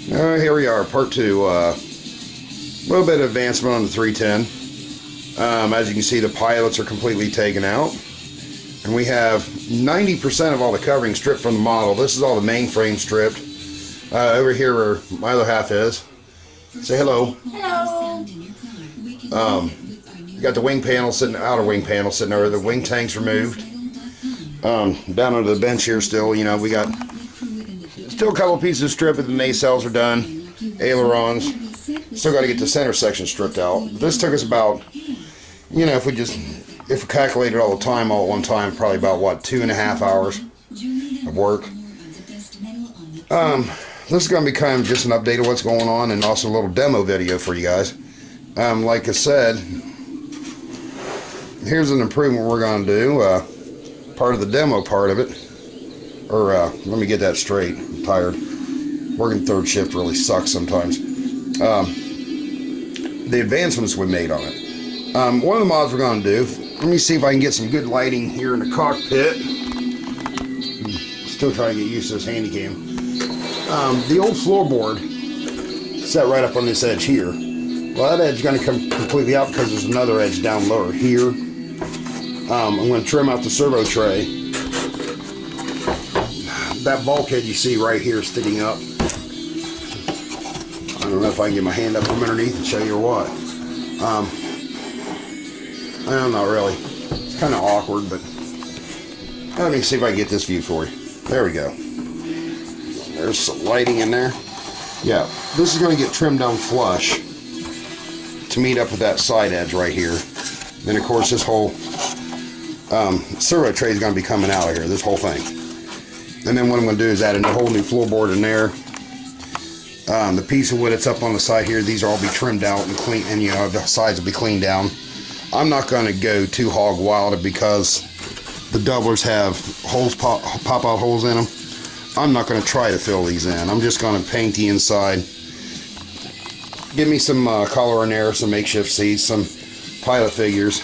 Here we are, part 2. A little bit of advancement on the 310. As you can see, the pilots are completely taken out. And we have 90% of all the covering stripped from the model. This is all the mainframe stripped. Over here where my other half is. Say hello. Hello. You got the wing panel sitting, outer wing panel sitting over. The wing tanks removed. Down under the bench here still, you know, we got still a couple pieces of strip, but the nacelles are done. Ailerons. Still got to get the center section stripped out. This took us about, you know, if we calculated all the time all at one time, probably about, what, 2.5 hours of work. This is going to be kind of just an update of what's going on and also a little demo video for you guys. Like I said, here's an improvement we're going to do. Part of the demo part of it. Or, let me get that straight. I'm tired. Working third shift really sucks sometimes. The advancements we made on it. One of the mods we're going to do, let me see if I can get some good lighting here in the cockpit. Still trying to get used to this handy cam. The old floorboard set right up on this edge here. Well, that edge is going to come completely out because there's another edge down lower here. I'm going to trim out the servo tray. That bulkhead you see right here sticking up. I don't know if I can get my hand up from underneath and show you or what. Not really. It's kind of awkward, but let me see if I can get this view for you. There we go. There's some lighting in there. Yeah, this is going to get trimmed down flush to meet up with that side edge right here. Then of course this whole servo tray is going to be coming out of here, this whole thing. And then what I'm going to do is add a whole new floorboard in there. The piece of wood that's up on the side here, these will all be trimmed out and clean, and you know, the sides will be cleaned down. I'm not going to go too hog wild because the doublers have holes, pop out holes in them. I'm not going to try to fill these in. I'm just going to paint the inside. Give me some color in there, some makeshift seats, some pilot figures.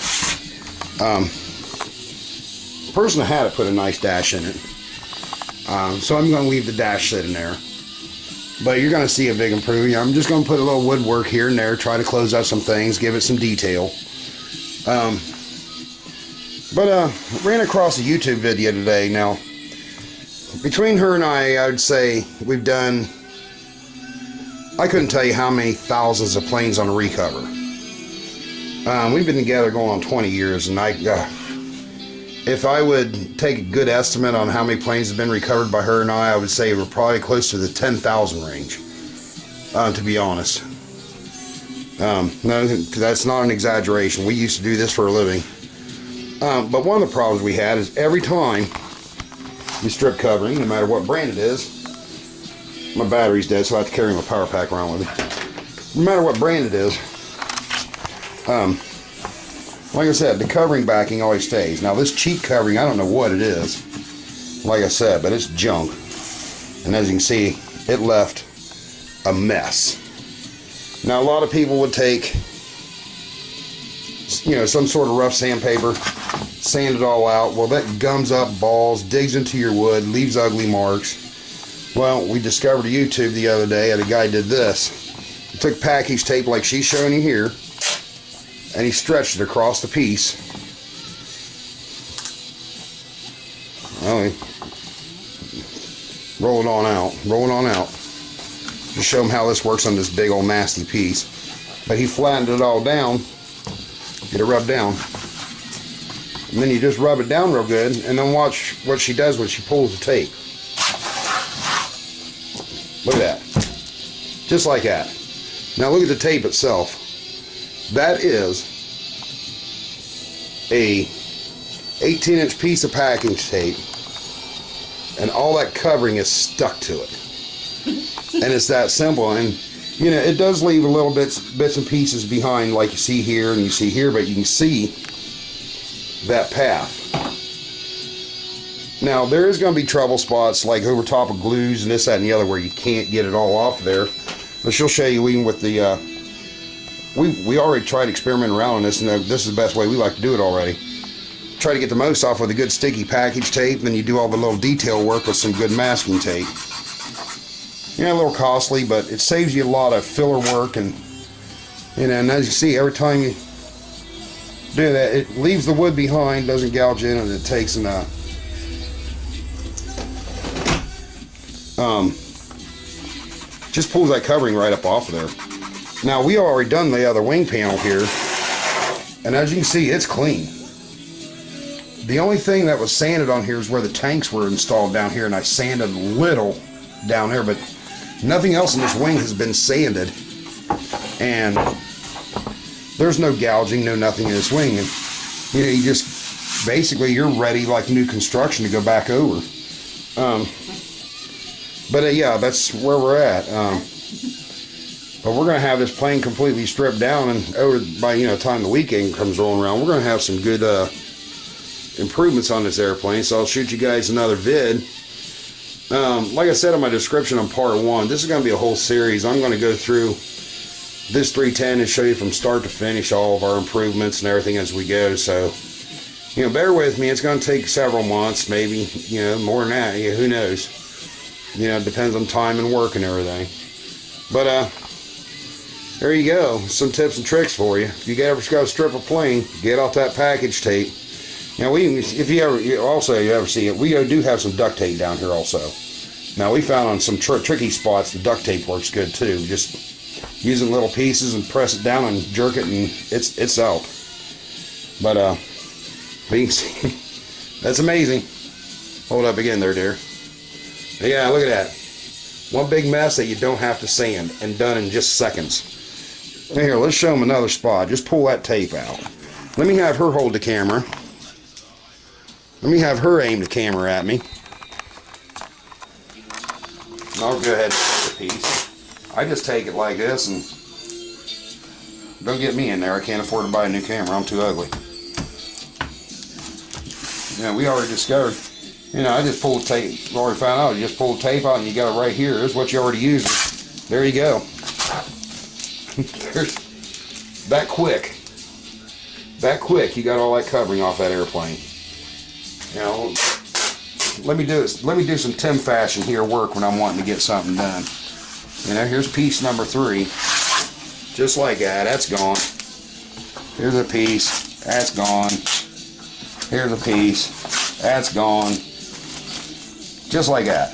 The person that had it put a nice dash in it. So I'm going to leave the dash sitting there. But you're going to see a big improvement. I'm just going to put a little woodwork here and there, try to close out some things, give it some detail. Ran across a YouTube video today. Now, between her and I would say we've done, I couldn't tell you how many thousands of planes on a recover. We've been together going on 20 years, and if I would take a good estimate on how many planes have been recovered by her and I would say we're probably close to the 10,000 range, to be honest. No, that's not an exaggeration. We used to do this for a living. But one of the problems we had is every time you strip covering, no matter what brand it is, my battery's dead, so I have to carry my power pack around with me. No matter what brand it is, like I said, the covering backing always stays. Now this cheap covering, I don't know what it is, like I said, but it's junk. And as you can see, it left a mess. Now a lot of people would take, you know, some sort of rough sandpaper, sand it all out. Well, that gums up balls, digs into your wood, leaves ugly marks. Well, we discovered a YouTube the other day and a guy did this. He took package tape like she's showing you here, and he stretched it across the piece. Well, roll it on out. Just show him how this works on this big old nasty piece. But he flattened it all down. Get it rubbed down. And then you just rub it down real good, and then watch what she does when she pulls the tape. Look at that. Just like that. Now look at the tape itself. That is a 18-inch piece of packing tape, and all that covering is stuck to it. And it's that simple. And you know, it does leave a little bits and pieces behind, like you see here and you see here, but you can see that path. Now there is going to be trouble spots like over top of glues and this, that, and the other where you can't get it all off there. But she'll show you even with the we already tried experimenting around on this, and this is the best way we like to do it already. Try to get the most off with a good sticky package tape, then you do all the little detail work with some good masking tape. a little costly, but it saves you a lot of filler work, and and as you see, every time you do that, it leaves the wood behind, doesn't gouge in, and it takes and just pulls that covering right up off of there. Now, we already done the other wing panel here, and as you can see, it's clean. The only thing that was sanded on here is where the tanks were installed down here, and I sanded a little down there, but nothing else in this wing has been sanded, and there's no gouging, no nothing in this wing. And you just basically, you're ready like new construction to go back over. Yeah, that's where we're at. But we're going to have this plane completely stripped down, and over by time the weekend comes rolling around, we're going to have some good improvements on this airplane. So I'll shoot you guys another vid. Like I said in my description on part 1, this is going to be a whole series. I'm going to go through this 310 and show you from start to finish all of our improvements and everything as we go. So bear with me. It's going to take several months, maybe more than that. Who knows? It depends on time and work and everything. But there you go, some tips and tricks for you. If you ever got to strip a plane, get off that package tape. If you ever see it, we do have some duct tape down here also. Now, we found on some tricky spots the duct tape works good too. Just using little pieces and press it down and jerk it, and it's out. But you can see, that's amazing. Hold up again there, dear. Yeah, look at that. One big mess that you don't have to sand, and done in just seconds. Here, let's show them another spot. Just pull that tape out. Let me have her hold the camera. Let me have her aim the camera at me. I'll go ahead and take the piece. I just take it like this, and don't get me in there. I can't afford to buy a new camera. I'm too ugly. We already discovered. I just pulled the tape. We already found out. You just pull the tape out, and you got it right here. There's what you already used. There you go. That quick. You got all that covering off that airplane. Let me do some Tim fashion here work when I'm wanting to get something done. Here's piece number 3. Just like that. That's gone. Here's a piece. That's gone. Here's a piece. That's gone. Just like that.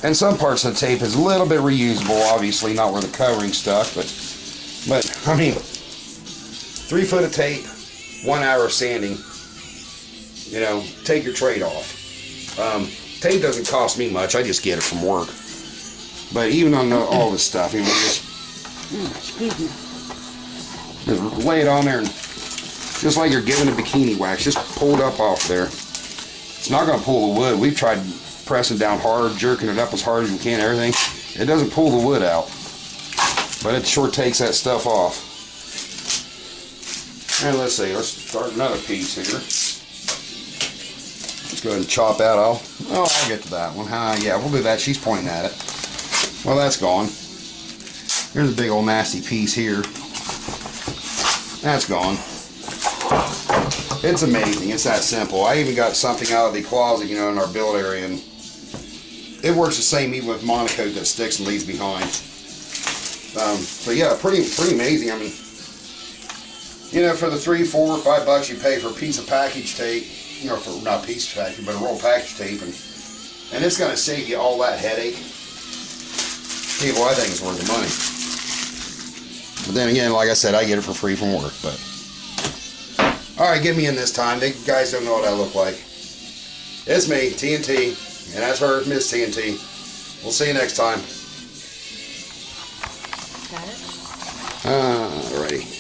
And some parts of the tape is a little bit reusable, obviously not where the covering stuck, but I mean, 3 foot of tape, 1 hour of sanding. Take your trade off. Tape doesn't cost me much. I just get it from work. But even on all this stuff, just lay it on there, and just like you're giving a bikini wax, just pull it up off there. It's not going to pull the wood. We've tried pressing down hard, jerking it up as hard as we can, everything. It doesn't pull the wood out, but it sure takes that stuff off. And let's see, let's start another piece here. Let's go ahead and chop that off. Oh, I'll get to that one. Yeah, we'll do that. She's pointing at it. Well, that's gone. Here's a big old nasty piece here. That's gone. It's amazing. It's that simple. I even got something out of the closet, in our build area, and it works the same even with monocoat that sticks and leaves behind. So yeah, pretty amazing. I mean, for the $3, $4, $5 you pay for a piece of package tape, for not a piece of package, but a roll of package tape, and it's going to save you all that headache. People, I think it's worth the money. But then again, like I said, I get it for free from work. But alright, get me in this time. They guys don't know what I look like. It's me, TNT, and that's her, Miss TNT. We'll see you next time. Got it? Alrighty.